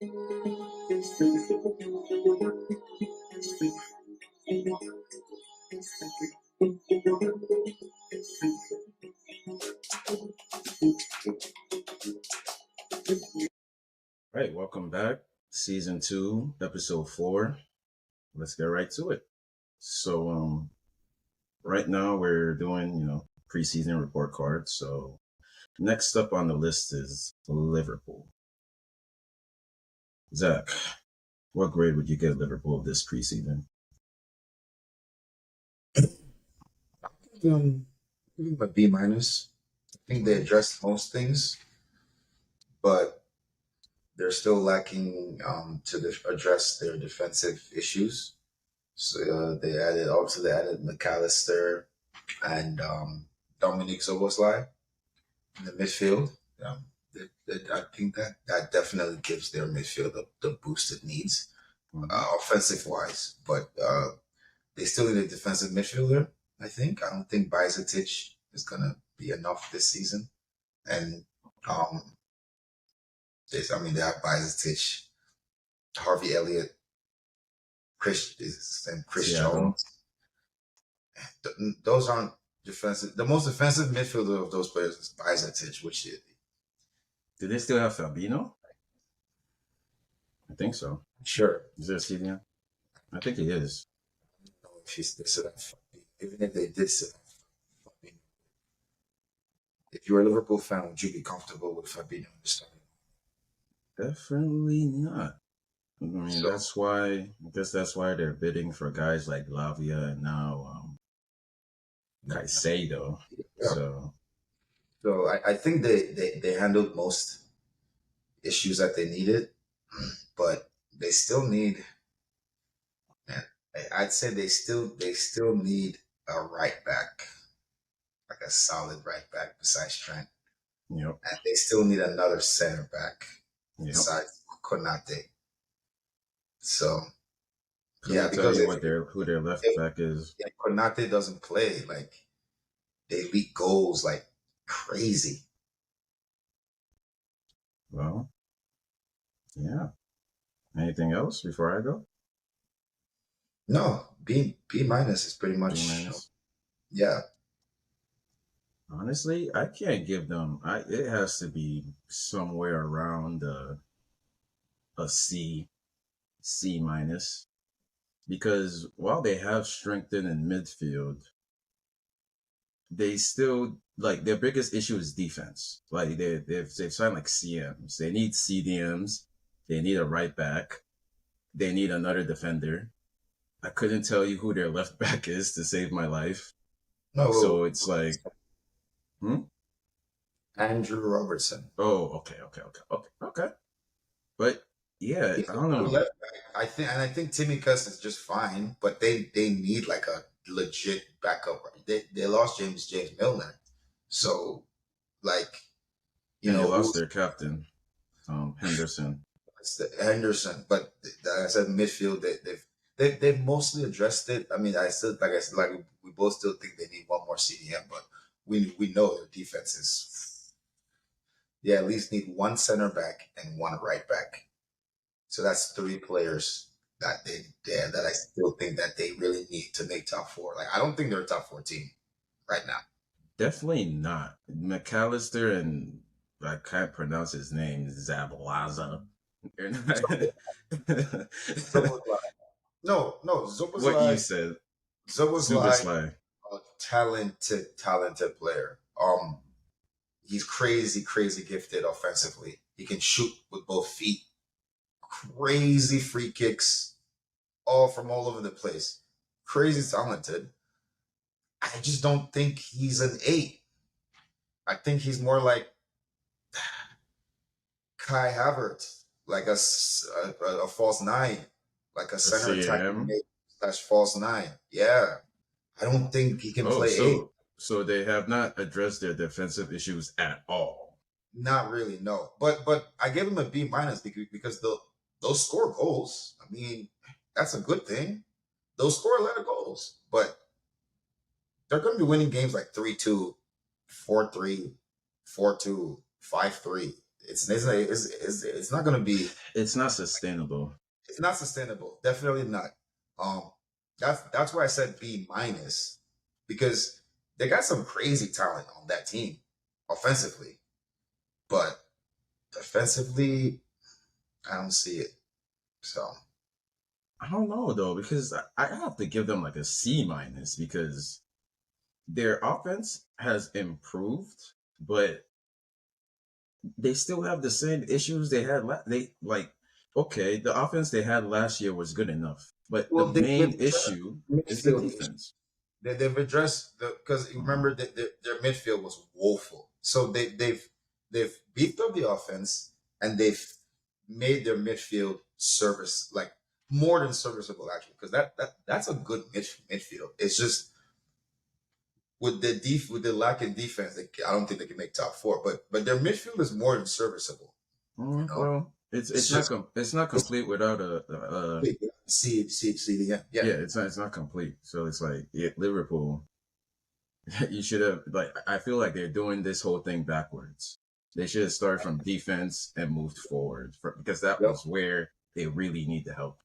Right, welcome back. Season 2, episode 4. Let's get right to it. So, right now we're doing, preseason report cards. So, next up on the list is Liverpool. Zach, what grade would you give Liverpool this preseason? Give them a B minus. I think they addressed most things, but they're still lacking to address their defensive issues. So they added McAllister and Dominic Soboslai in the midfield. I think that definitely gives their midfield the boost it needs, offensive wise. But they still need a defensive midfielder. I think. I don't think Bajcetic is gonna be enough this season. And um, they have Bajcetic, Harvey Elliott, Chris Seattle. Jones. Those aren't defensive. The most defensive midfielder of those players is Bajcetic, which is. Do they still have Fabinho? I think so. Sure. Is there a CDM? I think he is. I don't know if he's still have Fabinho. Even if they did still have Fabinho. If you're a Liverpool fan, would you be comfortable with Fabinho this time? Definitely not. I mean, So- I guess that's why they're bidding for guys like Lavia and now Caicedo. Yeah. So I think they handled most issues that they needed, but they still need. I'd say they still need a right back, like a solid right back besides Trent, Yep. and they still need another center back Yep. besides Konate. So Can yeah, you tell because you who their left back is? if Konate doesn't play, like they leak goals like crazy. Well, yeah. Anything else before I go? No, B minus is pretty much. B minus. Yeah. Honestly, I can't give them. It has to be somewhere around a C minus, because while they have strengthened in midfield, they still like their biggest issue is defense. Like they've signed like CMs. They need CDMs. They need a right back. They need another defender. I couldn't tell you who their left back is to save my life. No. So it's like, Andrew Robertson. Oh, okay. But yeah, I don't know. Left back. I think Timmy Cuss is just fine, but they need like a legit backup. They lost James Milner, so like they lost their captain, Henderson. Henderson, but like I said, midfield they've mostly addressed it. I mean, I still like we both still think they need one more CDM, but we know their defense is. They at least need one center back and one right back. So that's 3 players that that I still think that they really need to make top 4. Like I don't think they're a top 4 team right now. Definitely not. McAllister and I can't pronounce his name, Zabalaza. No, Zoboslai. What you said. Zoboslai, a talented player. He's crazy gifted offensively. He can shoot with both feet. Crazy free kicks, all from all over the place. Crazy talented. I just don't think he's an 8. I think he's more like Kai Havertz, like a false 9, like a center attacking / false 9. Yeah, I don't think he can play 8. So they have not addressed their defensive issues at all. Not really, no. But I give him a B minus because those score goals. I mean, that's a good thing. They'll score a lot of goals, but they're going to be winning games like 3-2, 4-3, 4-2, 5-3. it's not going to be. It's not sustainable. It's not sustainable. Definitely not. Um, that's why I said B minus because they got some crazy talent on that team offensively, but defensively, I don't see it. So I don't know though, because I have to give them like a C minus because their offense has improved, but they still have the same issues they had. They like okay, the offense they had last year was good enough, but the well, they've main addressed issue is the midfield issues. defense. They've addressed the because Uh, remember that their midfield was woeful. So they've beefed up the offense and they've made their midfield service like more than serviceable actually because that's a good midfield. It's just with the lack in defense, I don't think they can make top four. But their midfield is more than serviceable. You know, well, it's just it's not it's complete without a see again. Yeah, yeah, it's not complete. So it's like yeah, Liverpool. You should have like I feel like they're doing this whole thing backwards. They should have started from defense and moved forward because that yep. was where they really need the help.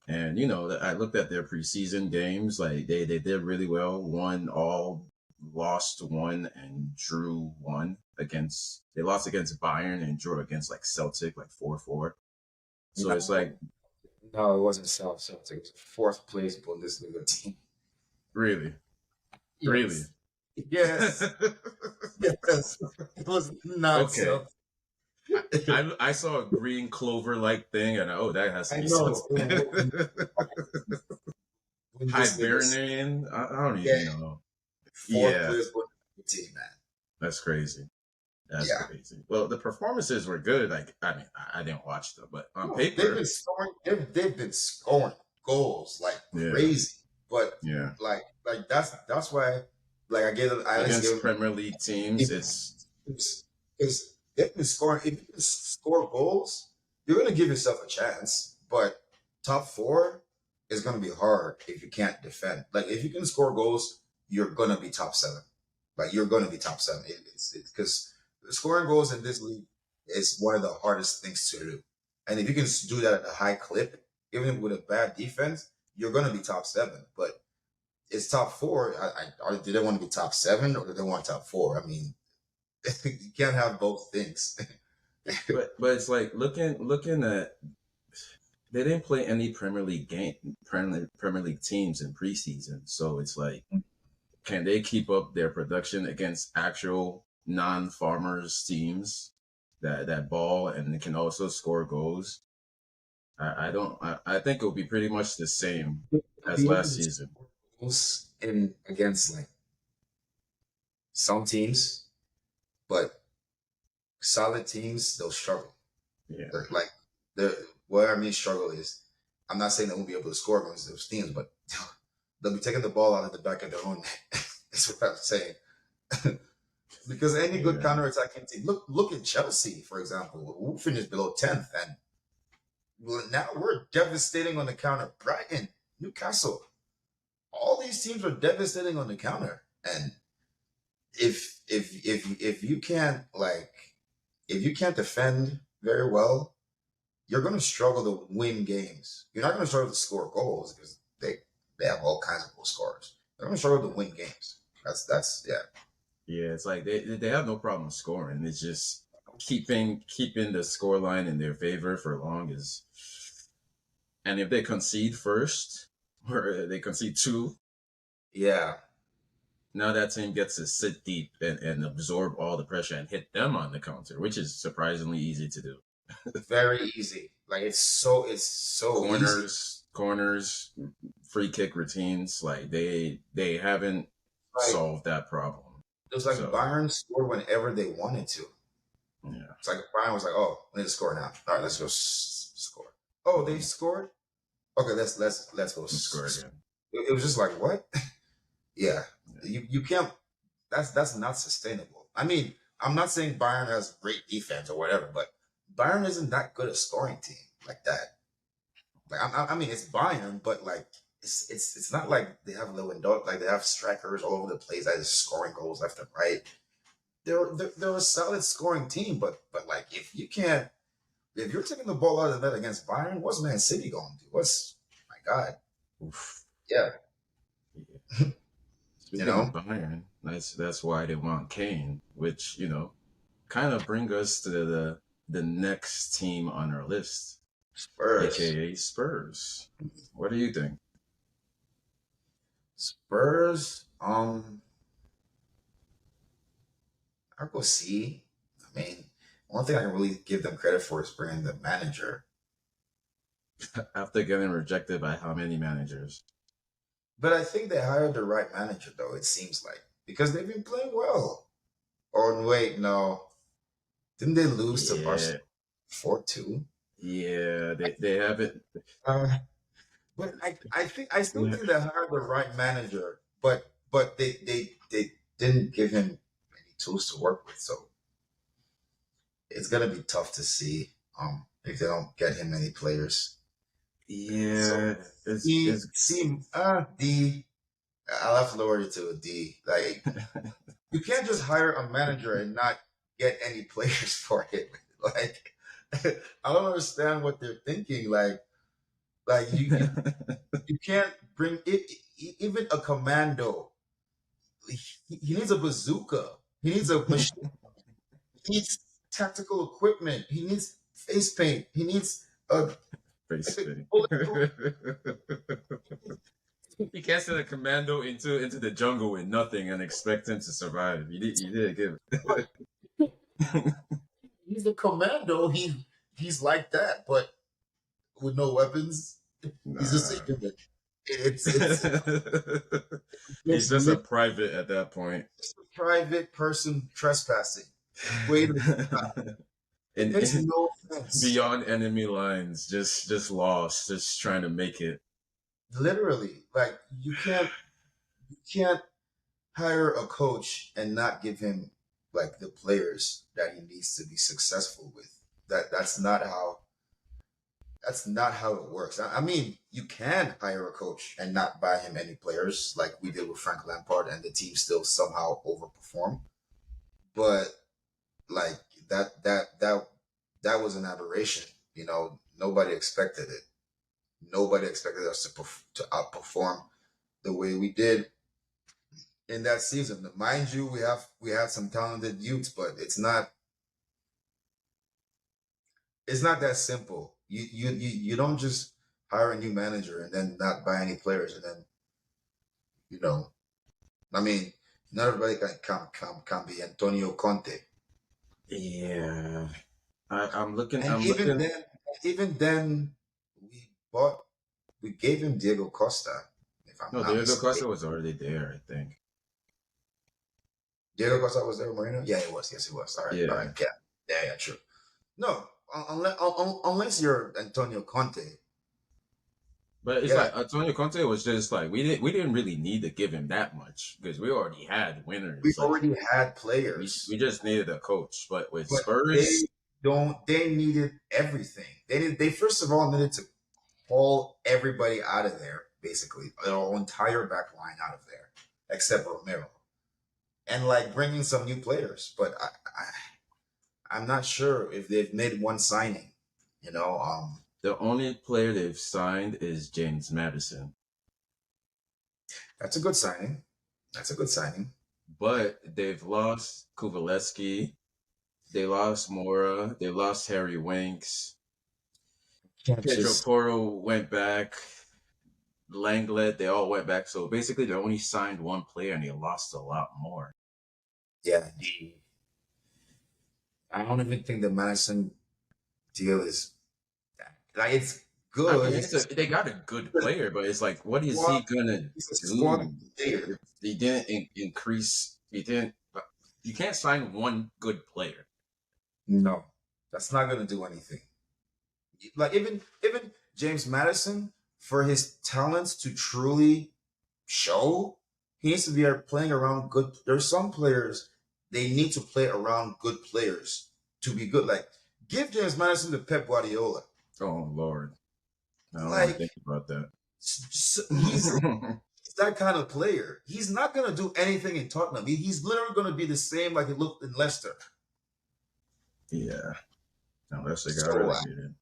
And you know, I looked at their preseason games. Like they did really well. Won all, lost one, and drew one against. They lost against Bayern and drew against like Celtic, like 4-4. So it's No, like no, it wasn't Celtic. It was a fourth place Bundesliga team. really, really. Yes. Yes. Yes. It was not Okay, Celtic. I saw a green clover like thing, and oh, that has to I be know. Celtic. It was Bundesliga. Hibernian? I don't Yeah. even know. Fourth Yeah, place Bundesliga team, man. that's crazy. That's Yeah. crazy. Well, the performances were good. Like, I mean, I didn't watch them, but on No, they've been paper, scoring. They've been scoring goals like yeah, crazy. But yeah. like that's why like I always give Against them Premier League teams, it's because they've been scoring. If you can score goals, you're gonna give yourself a chance. But top four is gonna be hard if you can't defend. Like if you can score goals, you're gonna be top seven. Like you're gonna be top seven. It's because scoring goals in this league is one of the hardest things to do. And if you can do that at a high clip, even with a bad defense, you're gonna be top seven. But it's top four. Do they want to be top seven or do they want top four? I mean, you can't have both things. but it's like looking at they didn't play any Premier League teams in preseason, so it's like can they keep up their production against actual non-farmers teams that ball and can also score goals? I don't. I think it'll be pretty much the same They'll as be able last to season. score goals in against like some teams, but solid teams they'll struggle. Yeah, Like the what I mean struggle is I'm not saying they won't be able to score against those teams, but they'll be taking the ball out of the back of their own net. That's what I'm saying. Because any good yeah, counter-attacking team, look at Chelsea, for example, who finished below 10th, and now we're devastating on the counter. Brighton, Newcastle, all these teams are devastating on the counter. And if you can't like if you can't defend very well, you're going to struggle to win games. You're not going to struggle to score goals because they have all kinds of goal scorers. They're going to struggle to win games. That's yeah. yeah. It's like they have no problem scoring. It's just keeping the score line in their favor for long is, and if they concede first or they concede two, Yeah, now that team gets to sit deep and absorb all the pressure and hit them on the counter, which is surprisingly easy to do. very easy. Like it's so easy. Corners, free kick routines, like they haven't Like solved that problem. it was like So Bayern scored whenever they wanted to. yeah, It's like Bayern was like, "Oh, we need to score now. All right, let's go score." Oh, they scored. Okay, let's go. let's score again. It was just like what? Yeah, Yeah. you can't. That's not sustainable. I mean, I'm not saying Bayern has great defense or whatever, but Bayern isn't that good a scoring team like that. Like I mean, it's Bayern, but like it's not like they have Lewandowski, like they have strikers all over the place that is scoring goals left and right. they're a solid scoring team, but like if you're taking the ball out of the net against Bayern, what's Man City going to do? What's my God? Oof. Yeah, Yeah. you Speaking of know, Bayern, that's why they want Kane, which kind of bring us to the next team on our list, Spurs, aka Spurs. What do you think? Spurs. I'll go see. I mean, one thing I can really give them credit for is bringing the manager. After getting rejected by how many managers? But I think they hired the right manager, though. It seems like because they've been playing well. Oh wait, no, didn't they lose to Yeah, Barcelona 4-2? yeah, they haven't. But I think I still Yeah, think they hired the right manager, but they didn't give him any tools to work with, so it's gonna be tough to see if they don't get him any players. So yeah, D. I'll have to lower it to a D. Like you can't just hire a manager and not get any players for it. Like I don't understand what they're thinking. Like you can't bring it. Even a commando, he needs a bazooka. He needs a machine. He needs tactical equipment. He needs face paint. He needs a face like a spinning. bulletproof. You can't send a commando into the jungle with nothing and expect him to survive. You did give But he's a commando. He's like that, but with no weapons. He's just a Nah. human. It's He's just just a private at that point. a private person trespassing. Wait, it makes And no sense. beyond enemy lines, just lost, just trying to make it. Literally, like you can't hire a coach and not give him like the players that he needs to be successful with. That's not how it works. I mean, you can hire a coach and not buy him any players like we did with Frank Lampard and the team still somehow overperform. But like that was an aberration. Nobody expected it. Nobody expected us to outperform the way we did in that season. Mind you, we had some talented youths, but it's not that simple. You don't just hire a new manager and then not buy any players and then you know I mean not everybody can be Antonio Conte. Yeah, I'm looking. And I'm looking. even then bought we gave him Diego Costa, if I'm No, not Diego Costa mistaken. was already there, I think. Diego Costa was there, Marino? Yeah, it was. Yes, it was. All right, Yeah, yeah. Yeah, yeah, true. No, unless you're Antonio Conte. but it's Yeah, like Antonio Conte was just like we didn't really need to give him that much because we already had we winners. Like already had we players, just needed a coach. But with but they Spurs, they needed everything. They first of all needed to haul everybody out of there, basically. Their entire back line out of there, except Romero. And like bringing some new players. But I'm not sure if they've made one signing. You know, the only player they've signed is James Madison. that's a good signing. That's a good signing. But they've lost Kuvalevsky, they lost Mora, they lost Harry Winks. Can't Pedro just Porro went back. Langlet, they all went back. So basically, they only signed one player and they lost a lot more. yeah. I don't even think the Madison deal is like it's I mean, good. they got a good A player, but it's like, what is squad. he gonna He's a squad do player. if he didn't increase? He didn't. You can't sign one good player. No, that's not gonna do anything. Like even James Madison, for his talents to truly show, he needs to be playing around good. There's some players they need to play around good players to be good. Like give James Madison to Pep Guardiola. Oh Lord, I don't want to Like think about that. he's that kind of player. He's not going to do anything in Tottenham. He's literally going to be the same like he looked in Leicester. Yeah, no, that's the guy So relegated.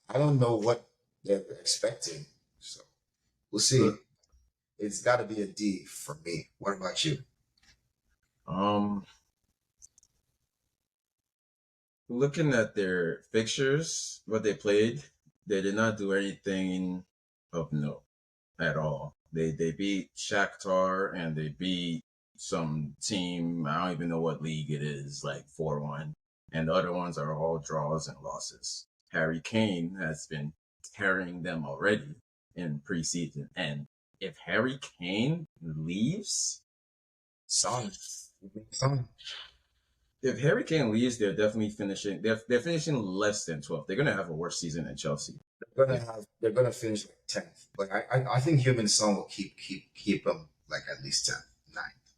I don't know what they're expecting. So we'll see. Look, It's got to be a D for me. What about you? um, looking at their fixtures, what they played, they did not do anything of note at all. They beat Shakhtar and they beat some team. I don't even know what league it is, like 4-1, and the other ones are all draws and losses. Harry Kane has been carrying them already in preseason, and if Harry Kane leaves, Son. Son. if Harry Kane leaves, they're definitely finishing. They're finishing less than 12th. They're gonna have a worse season than Chelsea. If They're gonna finish like 10th. But I think Human Son will keep them like at least 10th, 9th.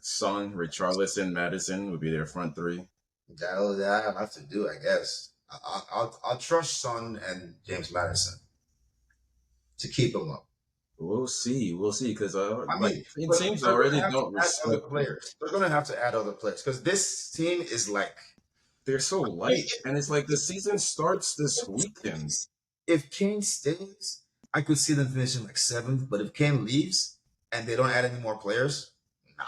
Son, Richarlison, Madison would be their front three. That'll have to do, I guess. I'll trust Son and James Madison to keep them up. We'll see. We'll see. Because I like mean, but teams they're gonna already have to don't add other respect them. players. They're gonna have to add other players because this team is like They're so light, and it's like the season starts this weekend. if Kane stays, I could see them finishing like 7th. But if Kane leaves and they don't add any more players, nah.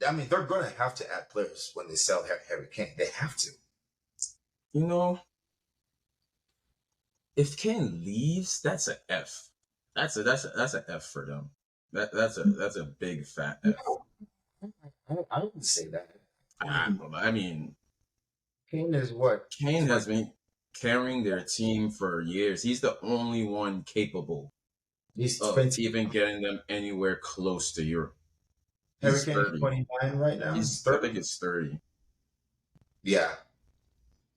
I mean, they're gonna have to add players when they sell Harry Kane. They have to. You know, if Kane leaves, that's a F. That's a F for them. That's a big fat F. I wouldn't say that. I mean, Kane is what? Kane has been carrying their team for years. He's the only one capable He's of 20. even getting them anywhere close to Europe. Harry He's Kane is 30. 29 right now. He's I 30. think it's 30. Yeah,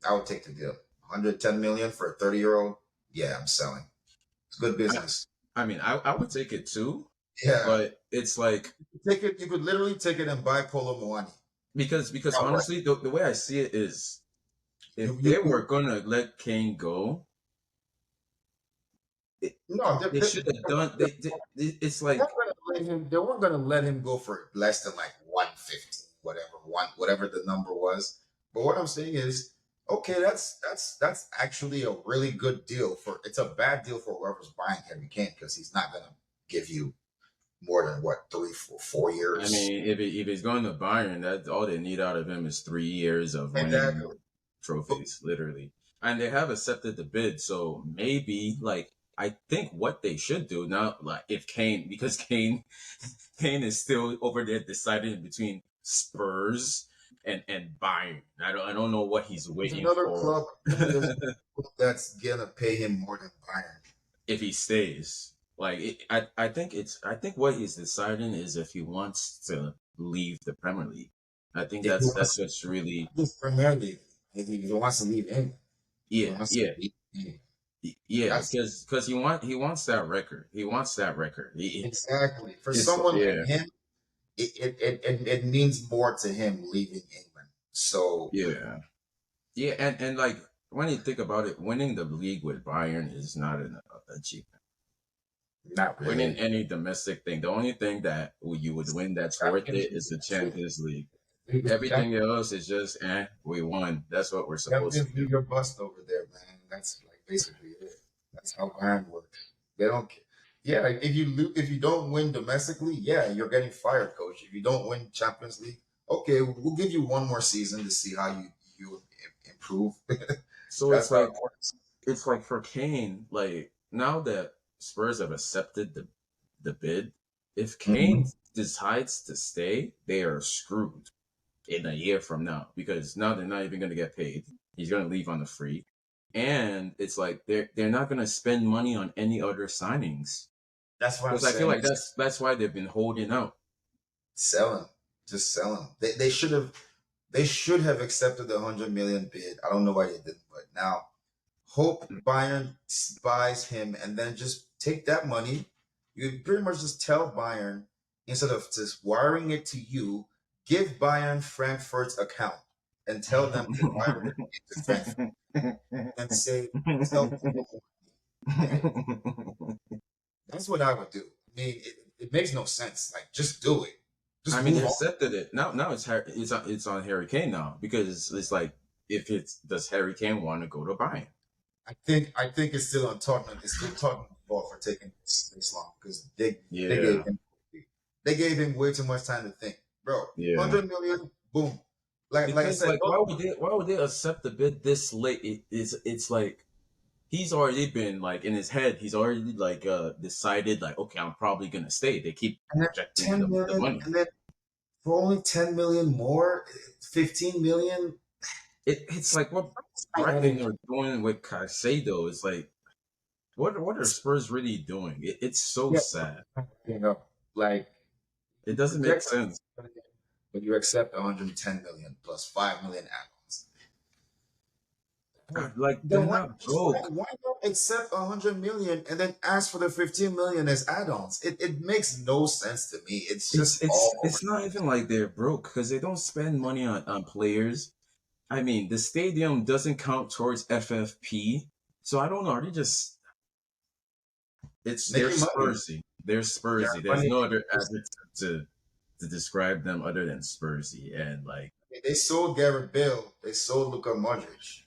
I would take the deal. 110 million for a 30-year-old. Yeah, I'm selling. It's good I, business. I mean, I would take it too, Yeah, but it's like take it. You could literally take it and buy Polo Moani. because Outright. honestly, the way I see it is, if they You were gonna let Kane go, it, no, they should have done. It's like they weren't gonna let him go for less than like 150, whatever the number was. But what I'm saying is, okay, that's actually a really good deal for. It's a bad deal for whoever's buying Harry Kane because he's not gonna give you more than what 4 I years. mean, if he's going to Bayern, that all they need out of him is 3 years of winning Exactly. But trophies, literally. And they have accepted the bid, so maybe like I think what they should do now, like if Kane, because Kane is still over there deciding between Spurs and Bayern. I don't know what he's there's waiting another for club. I think there's a club that's gonna pay him more than Bayern. if he stays. Like I think what he's deciding is if he wants to leave the Premier League. I think If he that's wants what's really to leave Premier League, if he wants to leave England, he yeah wants to yeah leave England. yeah That's because he wants that record. He wants that record. exactly for It's someone like yeah him. It means more to him leaving England. So yeah yeah and like when you think about it, winning the league with Bayern is not an achievement. not Winning really. any domestic thing, the only thing that you would win that's worth Champions it is the League. Champions League. Everything else is just we won. That's what we're supposed to Champions do. League or bust over there, man. That's like basically it. That's how Bayern works. They don't. Yeah, if you don't win domestically, yeah, you're getting fired, coach. If you don't win Champions League, okay, we'll give you one more season to see how you improve. So That's how it works. it's like for Kane, like now that Spurs have accepted the bid, if Kane Mhm. decides to stay, they are screwed in a year from now because now they're not even going to get paid. He's going to leave on the free, and it's like they're not going to spend money on any other signings That's what I'm because I feel saying. like that's why they've been holding out. Sell him, just sell him. They should have accepted the 100 million bid. I don't know why they didn't, but now hope Bayern buys him and then just take that money. You pretty much just tell Bayern instead of just wiring it to you, give Bayern Frankfurt's account and tell them to wire it into Frankfurt and say sell. That's what I would do. I mean, it makes no sense. Like, just do it. I Just mean, they move on. accepted it. Now it's on Harry Kane now because it's like if it's does Harry Kane want to go to Bayern? I think it's still on Tottenham. It's still Tottenham's fault for taking this long because they gave Yeah, him way too much time to think, bro. yeah. 100 million, boom. Like I Because said, like why would they accept the bid this late? It's like he's already been like in his head. He's already like decided like okay, I'm probably gonna stay. They keep and then projecting 10 the million, money. and then for only 10 million more, 15 million. It's like what I adding Brighton are doing with Caicedo. It's like what are Spurs really doing? It's so yeah, sad. like It you doesn't make project, sense. but you accept 110 million plus 5 million add-ons. Like they're Then not broke. why not accept 100 million and then ask for the 15 million as add-ons? It makes no sense to me. It's It's just it's all over. it's not even like they're broke because they don't spend money on players. I mean, the stadium doesn't count towards FFP, so I don't know. Are they just? They're Making money. Spursy. They're They're Spursy. There's money. no other adjective to describe them other than Spursy. And like They sold Garrett Bale. They sold Luka Modric.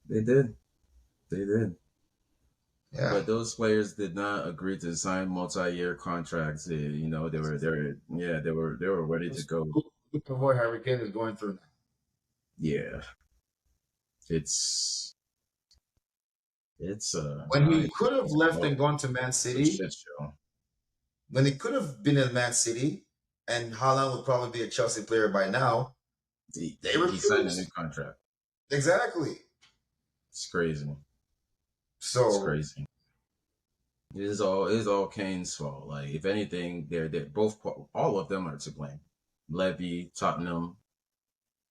they did, they did. Yeah. But those players did not agree to sign multi-year contracts. They were ready to go. Look at what Harry Kane is going through now. Yeah, it's it's When I he could have left well, and gone to Man it's a City, shit show. when he could have been in Man City, and Haaland would probably be a Chelsea player by now, they He signed a new refused. contract. Exactly. It's crazy. It's So crazy. It is all Kane's fault. Like if anything, they're both all of them are to blame. Levy, Tottenham,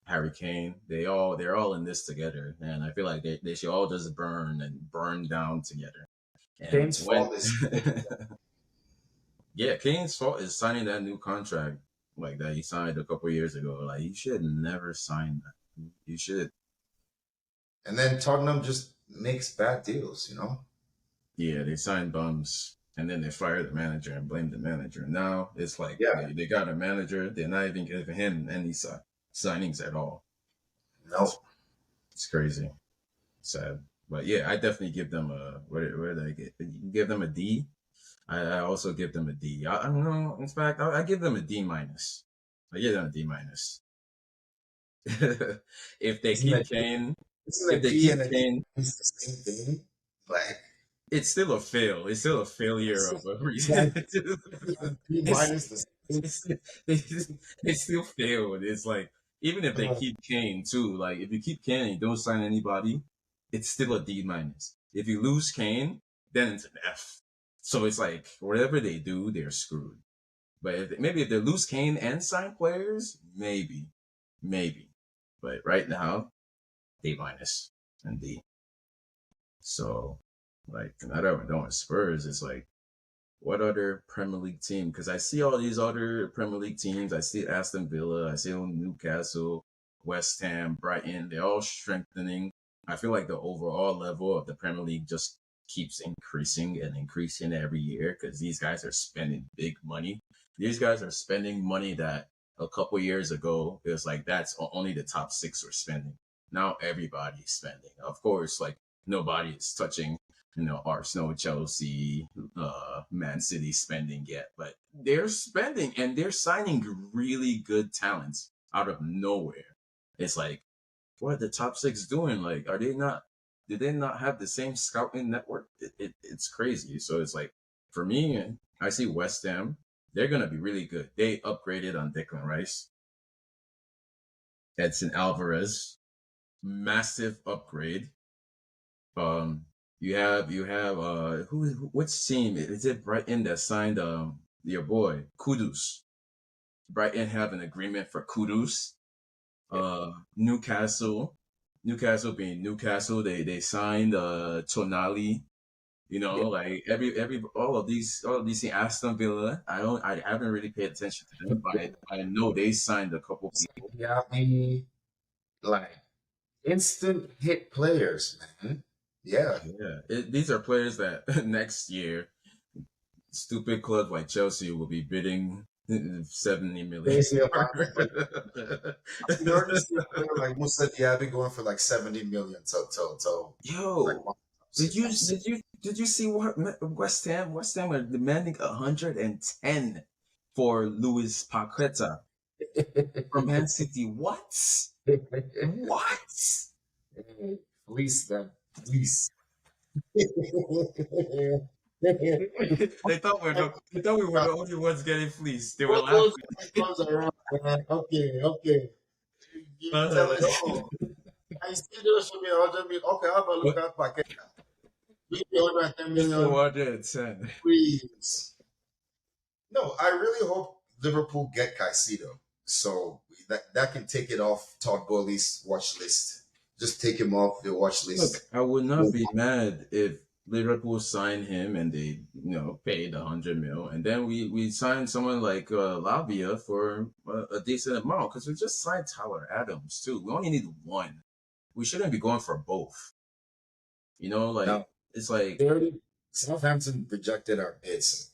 Harry Kane, they're all in this together, and I feel like they should all just burn down together. And Kane's when fault is yeah, Kane's fault is signing that new contract like that he signed a couple years ago. Like you should never sign that. You should. and then Tottenham just makes bad deals. Yeah, they signed bums and then they fire the manager and blame the manager. Now it's like Yeah. they got a manager. They're not even giving him any signings at all. No. It's crazy, sad. But yeah, I definitely give them a where did I get? Give them a D. I also give them a D. I don't know. In fact, I give them a D minus. I give them a D minus. if they Isn't a keep Kane, isn't if a they D keep and a D Kane, is the same thing? Like it's still a fail. It's still a failure it's of a like reason. D it's, minus the same. it's they still failed. It's like even if they Uh, keep Kane too, like if you keep Kane and you don't sign anybody, it's still a D minus. If you lose Kane, then it's an F. So it's like whatever they do, they're screwed. But maybe if they lose Kane and sign players, maybe. But right now, D minus and D. So like I don't want Spurs. It's like what other Premier League team? Because I see all these other Premier League teams. I see Aston Villa. I see Newcastle, West Ham, Brighton. They're all strengthening. I feel like the overall level of the Premier League just keeps increasing and increasing every year because these guys are spending big money. These guys are spending money that a couple years ago it was like that's only the top six were spending. Now everybody's spending. Of course, like nobody is touching Arsenal, Chelsea, Man City spending yet, but they're spending and they're signing really good talents out of nowhere. It's like, what are the top six doing? Like, are they not? Did they not have the same scouting network? It's crazy. So it's like, for me, I see West Ham. They're gonna be really good. They upgraded on Declan Rice, Edson Alvarez, massive upgrade. You have which team is it? Brighton that signed your boy Kudus. Brighton have an agreement for Kudus. Newcastle, Newcastle being Newcastle, they signed Tonali. yeah. Like every all of these Aston Villa. I haven't really paid attention to them, but I know they signed a couple people. Yeah, me like instant hit players, man. Yeah. Yeah, these are players that next year stupid clubs like Chelsea will be bidding 70 million. Crazy amount of money. You already see a player like Musa Diaby going for like 70 million to like Yo, did you I'm did you did you see what West Ham are demanding 110 for Luis Paqueta from Man City? What? What? Fleece them. Fleece. They thought we were the only ones getting fleeced. They were What goes laughing. comes around, man. Okay, okay. You tell Uh, it, oh, I see those should be 100 million. Okay, how about look but at Paquet? Maybe 110 it's the million. 110. Please. No, I really hope Liverpool get Caicedo. So that can take it off Todd Bowley's watch list. Just take him off the watch Look, list. I would not be mad if Liverpool signed him and they, paid 100 mil, and then we signed someone like Lavia for a decent amount because we just signed Tyler Adams too. We only need one. We shouldn't be going for both. Like Now, it's like they already Southampton rejected our bids.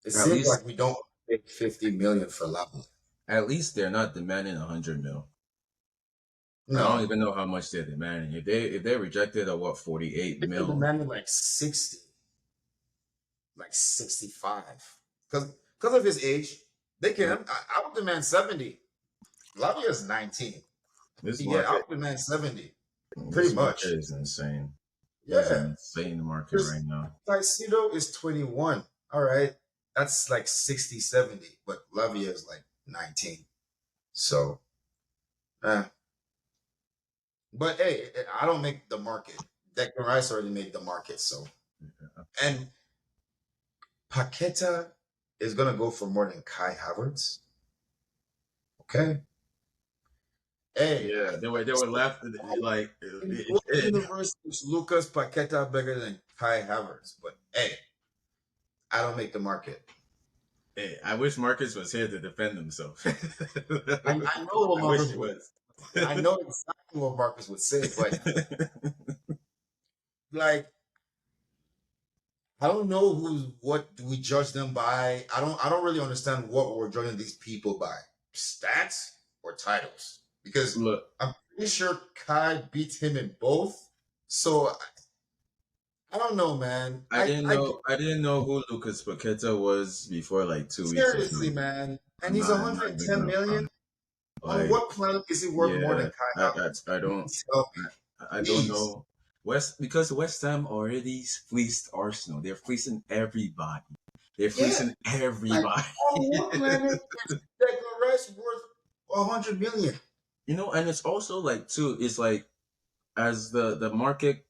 It at seems least like we don't pay 50 million for Lavia. at least they're not demanding 100 mil. I don't No, even know how much they're demanding. If they rejected a what 48 they're mil. demanding like 60, like 65. Because of his age, they can. I would demand 70. Lavia is 19. This Yeah, I market would demand 70. Pretty this market much. is insane. It's an Yeah. insane market Because right now. Caicedo is 21. All right. That's like 60, 70. But Lavia is like 19. So, eh. But hey, I don't make the market. Declan Rice already made the market. So, and Paqueta is going to go for more than Kai Havertz. Okay. Hey, Yeah, they were laughing like in what universe is Lucas Paqueta bigger than Kai Havertz? But hey, I don't make the market. hey, I wish Marcus was here to defend himself. I I know what wish Marcus he would. was. I know exactly what Marcus would say, but like I don't know what do we judge them by. I don't really understand what we're judging these people by. Stats or titles? Because Look, I'm pretty sure Kai beats him in both. So I don't know, man. I didn't know who Lucas Paqueta was before like 2 weeks Seriously, ago. man. And I'm he's not even 110 gonna million. front. On Like, what planet is he worth more than yeah, Kai I Havertz? I, I don't Please tell me. I don't Please. know. Because West Ham already fleeced Arsenal. They're fleecing everybody. They're Yeah. fleecing Like everybody. on what planet is Declan Rice worth 100 million? And it's also like too. It's like as the market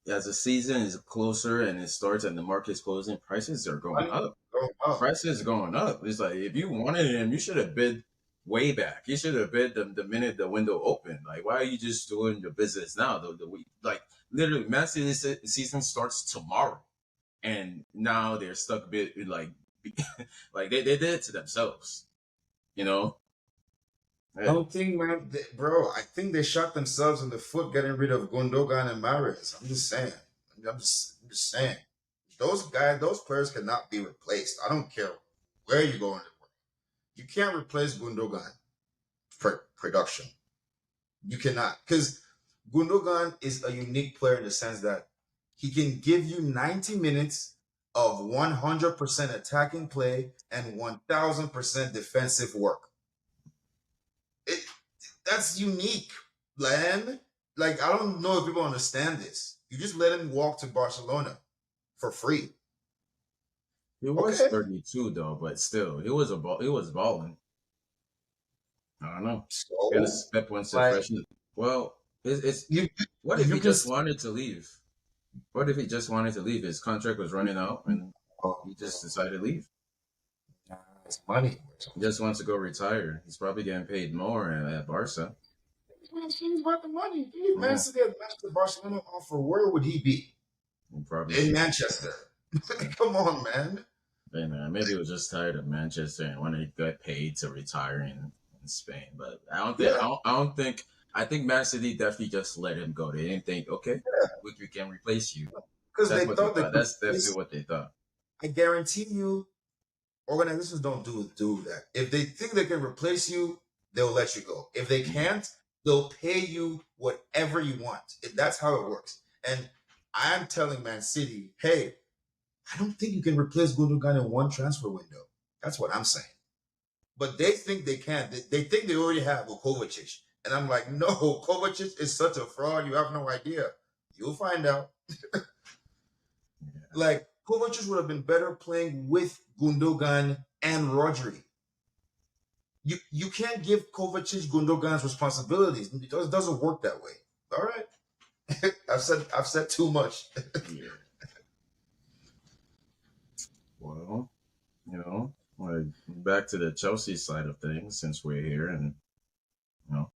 as the season is closer and it starts and the market's closing, prices are going Money up. going up. Prices going up. It's like if you wanted him, you should have bid way back. You should have bid the minute the window opened. Like, why are you just doing your business now? The week, like literally, Man City season starts tomorrow, and now they're stuck bid like like they did it to themselves. You know. I Eh, don't think, man, bro. I think they shot themselves in the foot getting rid of Gundogan and Mahrez. I'm just saying. I'm just saying. Those guys, those players cannot be replaced. I don't care where you go in the world. You can't replace Gundogan for production. You cannot, because Gundogan is a unique player in the sense that he can give you 90 minutes of 100% attacking play and 1000% defensive work. It, that's unique, man. Like, I don't know if people understand this. You just let him walk to Barcelona for free. he was Okay. 32 though, but still, he was balling. I don't know. And So, Pep wants to like, freshen it. Well, it's you what if you he can. just wanted to leave? What if he just wanted to leave? His contract was running out, and Oh, he just decided to leave. nah, it's money. He just wants to go retire. He's probably getting paid more at Barca. He's about the money. If Man Yeah, City had matched the Barcelona offer, where would he be? he probably In should. Manchester. Come on, man. Hey man, maybe he was just tired of Manchester and wanted to get paid to retire in Spain. But I don't think. Yeah, I don't think. I think Man City definitely just let him go. They didn't think, okay, we can replace you. because That's they what they thought they thought. could That's definitely replace. what they thought. I guarantee you, organizations don't do that. If they think they can replace you, they'll let you go. If they Mhm. can't, they'll pay you whatever you want. That's how it works. And I'm telling Man City, hey, I don't think you can replace Gundogan in one transfer window. That's what I'm saying. But they think they can. They think they already have a Kovacic. And I'm like, no, Kovacic is such a fraud. You have no idea. You'll find out. Yeah. Like, Kovacic would have been better playing with Gundogan and Rodri. You can't give Kovacic Gundogan's responsibilities. It doesn't work that way. All right. I've said too much. Yeah. Well, like back to the Chelsea side of things since we're here, and you know,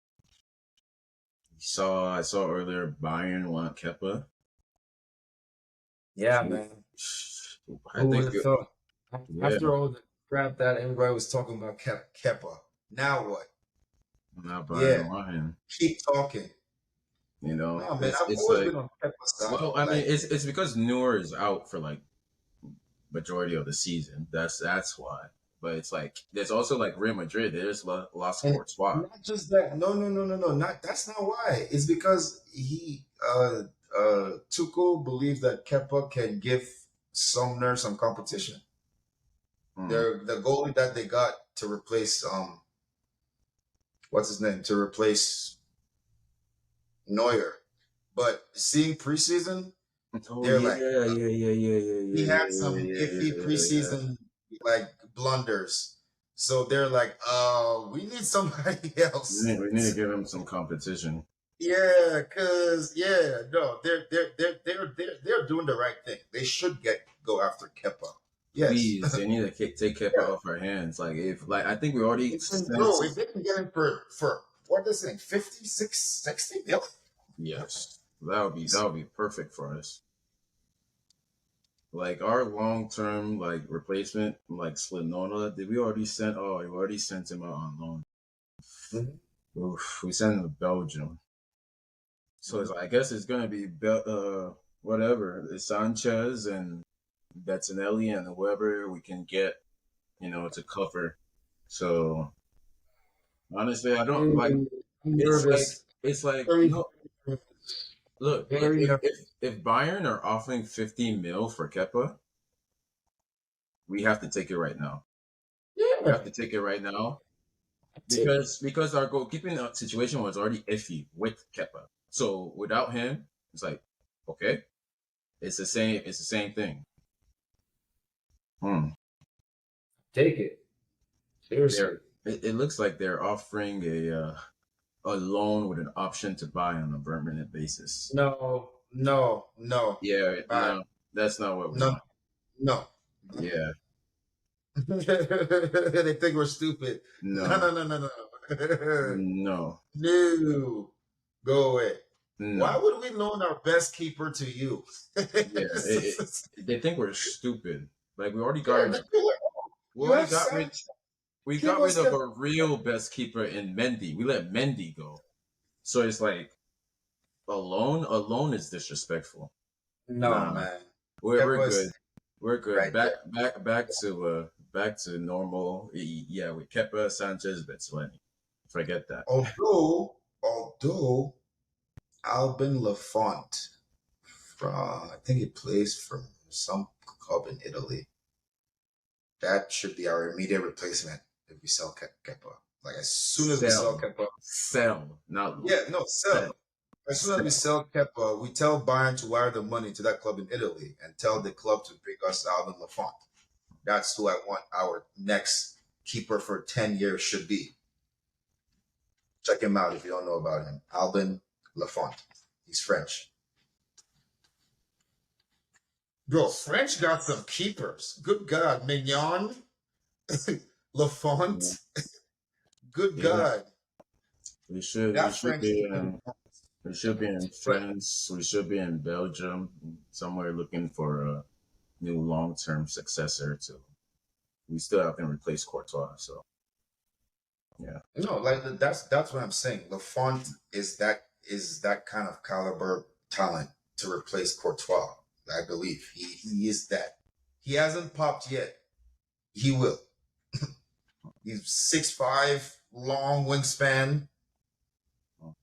I saw earlier Bayern want Kepa. Yeah, man. I Who would think, have thought? yeah, After all the crap that everybody was talking about Kepa, now what? now Yeah, Bayern want him. keep talking. You know, No, man, I've it's always like, been on Kepa's side. well, I mean, Like, it's because Neuer is out for like majority of the season. That's why. But it's like there's also like Real Madrid. There's lost and Courtois. not just that. No, no, no, no, no. Not that's not why. It's because Tuchel believes that Kepa can give Sumner some competition. Hmm. They're the goalie that they got to replace what's his name, to replace Neuer. But seeing preseason, Oh they're yeah, like, yeah, yeah, yeah, yeah, he yeah, had yeah, some yeah, iffy yeah, yeah. preseason like blunders. So they're like, we need somebody else. We need to give him some competition. Yeah, cause yeah, no, they're doing the right thing. They should go after Kepa. Yes. Please, they need to take Kepa Yeah. off our hands. Like if like I think we already sent. Bro, if they can get him for what is it, 56, 60 million? Yes, that would be perfect for us. Like our long term like replacement, like Slinona, did we already sent? Oh, we already sent him out on loan. Mhm, Oof, we sent him to Belgium. So mhm. I guess it's gonna be whatever. It's Sanchez and Bettinelli and whoever we can get, to cover. So honestly, I don't like. Mm, I'm It's like nervous. it's like Very no. nervous. Look, Very nervous. if Bayern are offering 50 mil for Kepa, we have to take it right now. We have Yeah. to take it right now Take it. because our goalkeeping situation was already iffy with Kepa. So without him, it's like okay, it's the same. It's the same thing. Hmm. Take it. They're Seriously. it looks like they're offering a loan with an option to buy on a permanent basis. No, no, no. Yeah, Bye. no, that's not what we No, want. no. Yeah, They think we're stupid. No, no, no, no, no, no. no, No. Go away. Why no. would we loan our best keeper to you? Yeah, they think we're stupid. Like Yeah, we you already have got rid, Sanchez. we Give got rid us of the. a real best keeper in Mendy. We let Mendy go. So it's like alone is disrespectful. No, Nah, man. we're Kepa good. is We're good. right there. Back to normal. Yeah, with Kepa, Sanchez, Betsleni. Forget that. Although Albin Lafont from, I think he plays for some club in Italy. That should be our immediate replacement if we sell Kepa. Like as soon as we sell Sell, Kepa, sell, not loan. yeah, no, Sell, sell. As soon as we sell. sell Kepa, we tell Bayern to wire the money to that club in Italy and tell the club to bring us Alvin Lafont. That's who I want our next keeper for 10 years should be. Check him out if you don't know about him. Alvin Lafont. He's French. Bro, French got some keepers. Good God. Mignon, Yeah, Lafont. Good yeah. God. We should we That should French be keeping. we should be in But France. We should be in Belgium. Somewhere looking for a new long term successor to. We still haven't replaced Courtois, so yeah. no, like that's what I'm saying. Lafont is that kind of caliber talent to replace Courtois. I believe he is that. He hasn't popped yet. He will. He's 6'5", long wingspan. I'm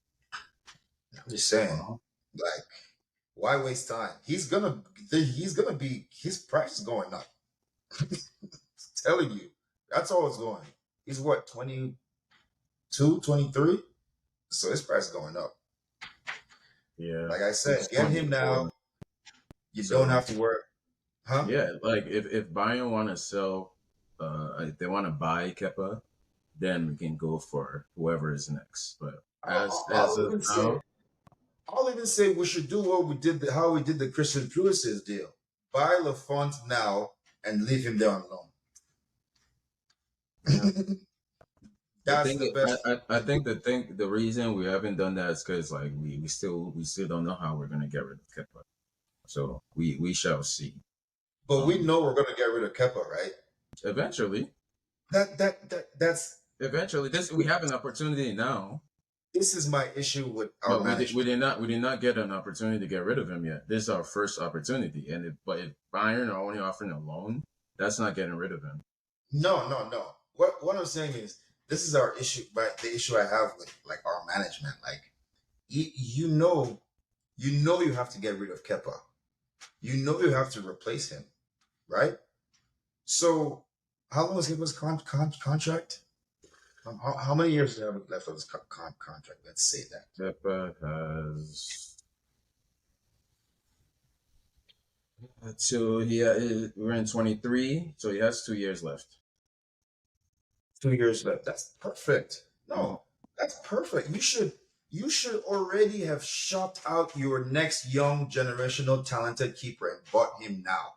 just saying, Well, like, why waste time? He's gonna be his price is going up. Telling you, that's all it's going. He's what 22, 23. So his price is going up. yeah, Like I said, he's get him 24. now. You don't So have to worry, huh? yeah, like if Bayern want to sell, if they want to buy Kepa, then we can go for whoever is next. But as I'll of even say, now, I'll even say we should do what we did, how we did the Christian Pulisic deal. Buy Lafont now and leave him there on yeah. loan. The That's thing, the best I you can do. think the reason we haven't done that is because like we still don't know how we're gonna get rid of Kepa. So we shall see. But we Um, know we're gonna get rid of Kepa, right? eventually, That's eventually, this we have an opportunity now. this is my issue with our But we management. did not get an opportunity to get rid of him yet. This is our first opportunity, and if Bayern are only offering a loan, that's not getting rid of him. No, no, no. What I'm saying is this is our issue, but the issue I have with like our management, like you know you have to get rid of Kepa. You know you have to replace him, right? So how long is Kepa's contract? How many years do you have left of his contract? Let's say that. Kepa has we're in 23, so he has 2 years left. 2 years left. That's perfect. Mhm. No, that's perfect. You should already have shopped out your next young generational talented keeper and bought him now.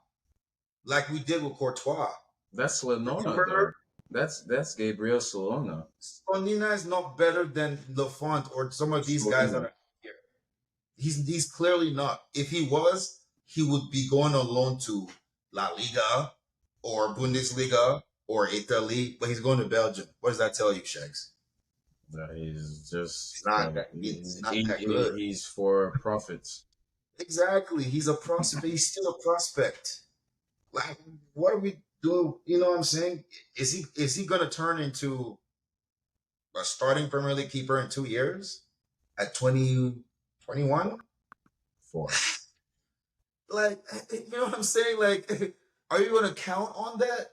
Like we did with Courtois. That's Lenona Remember, though. That's Gabriel Solona. Onina is not better than Lafont or some of these guys that Solana. are here. He's clearly not. If he was, he would be going on loan to La Liga or Bundesliga or Italy, but he's going to Belgium. What does that tell you, Shags? He's He's just not that. He's not that good. he's for profits. Exactly. He's a prospect. He's still a prospect. Like, what are we doing? You know what I'm saying? Is he gonna turn into a starting Premier League keeper in 2 years at 2021? For Like, you know what I'm saying? Like, are you gonna count on that?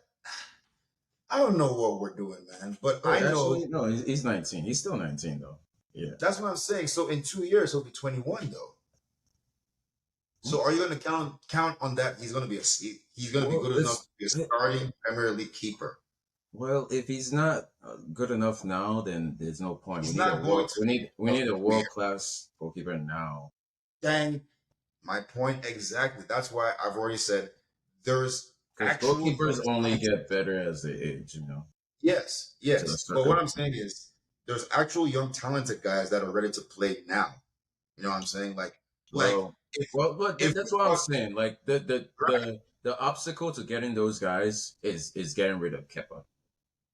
I don't know what we're doing, man. But wait, I know actually no, he's 19. He's still 19 though. Yeah. that's what I'm saying. So in 2 years he'll be 21 though. Hmm? So are you gonna count on that? He's gonna be Well, good enough this to be a starting Premier League keeper. well, if he's not good enough now, then there's no point. We He's need a not going world. to We be need we enough need a in world class goalkeeper now. Dang, my point exactly. That's why I've already said there's Because actual goalkeepers young only talent. get better as they age. Yes, To a yes. But what certain I'm saying is there's actual young talented guys that are ready to play now. You know what I'm saying? Like Well, if but if that's we what I'm bought saying. Like right, the obstacle to getting those guys is getting rid of Kepa.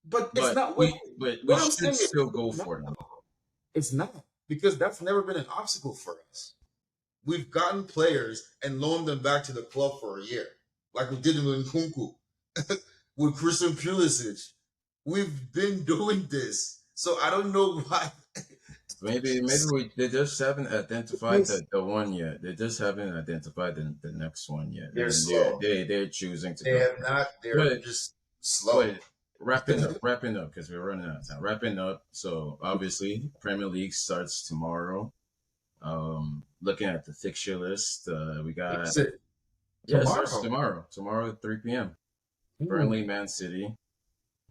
but it's But not what we what I'm should saying is still it's go not for them. though. It's not because that's never been an obstacle for us. We've gotten players and loaned them back to the club for a year, like we did with Nkunku, with Christian Pulisic. We've been doing this, so I don't know why. Maybe they just haven't identified Because the one yet. They just haven't identified the next one yet, they're and slow. they're choosing to They go have for it. not. They're But just slow. but wrapping up because we're running out of time. Wrapping up. So obviously Premier League starts tomorrow. Looking at the fixture list, we got Is it yeah, it starts tomorrow? tomorrow. Tomorrow at 3 p.m. Ooh, Burnley, Man City.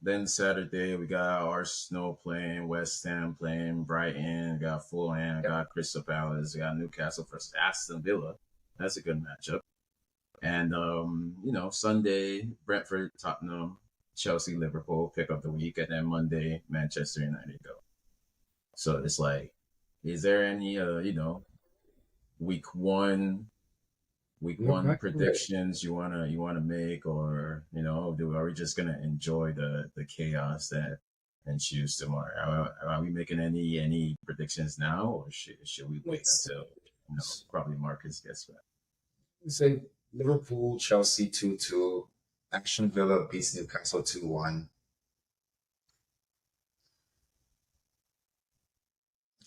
Then Saturday we got Arsenal playing, West Ham playing, Brighton, got Fulham, yeah. got Crystal Palace, got Newcastle versus Aston Villa. That's a good matchup. And Sunday, Brentford, Tottenham, Chelsea, Liverpool pick up the week, and then Monday, Manchester United go. So it's like, is there any week one week You're one right. predictions you wanna make, or are we just gonna enjoy the chaos that ensues tomorrow? Are we making any predictions now, or should we wait Let's until probably Marcus gets back? say. Liverpool, Chelsea 2-2. Aston Villa beats Newcastle 2-1.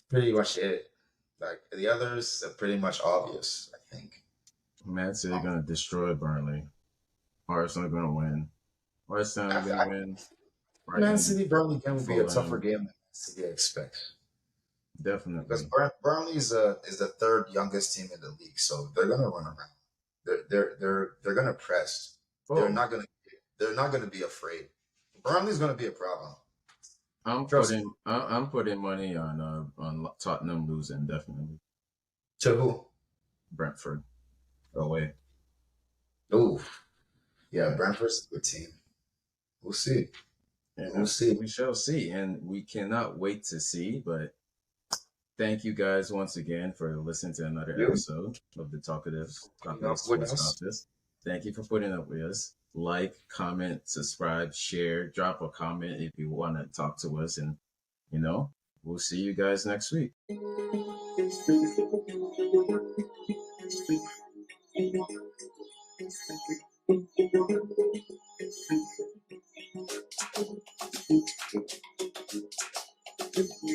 Pretty much it. Like the others are pretty much obvious, I think. Man City Um, gonna destroy Burnley. Arsenal gonna win. West Ham gonna win. Man Brighton, City Burnley game will be a tougher Fulham, game than Man City expects because definitely. Burnley is the third youngest team in the league, so they're gonna run around. They're gonna press. They're Oh, not gonna they're not gonna be afraid. Burnley's gonna be a problem. I'm Trust me. putting I'm putting money on Tottenham losing definitely. To who? Brentford away. Ooh, yeah, Yeah, Brentford's a good team. We'll see. We'll yeah, see. we shall see, and we cannot wait to see. But thank you guys once again for listening to another You episode of the putting up Talkative with Sports us. Office. Thank you for putting up with us. Like, comment, subscribe, share, drop a comment if you want to talk to us, and you know, we'll see you guys next week.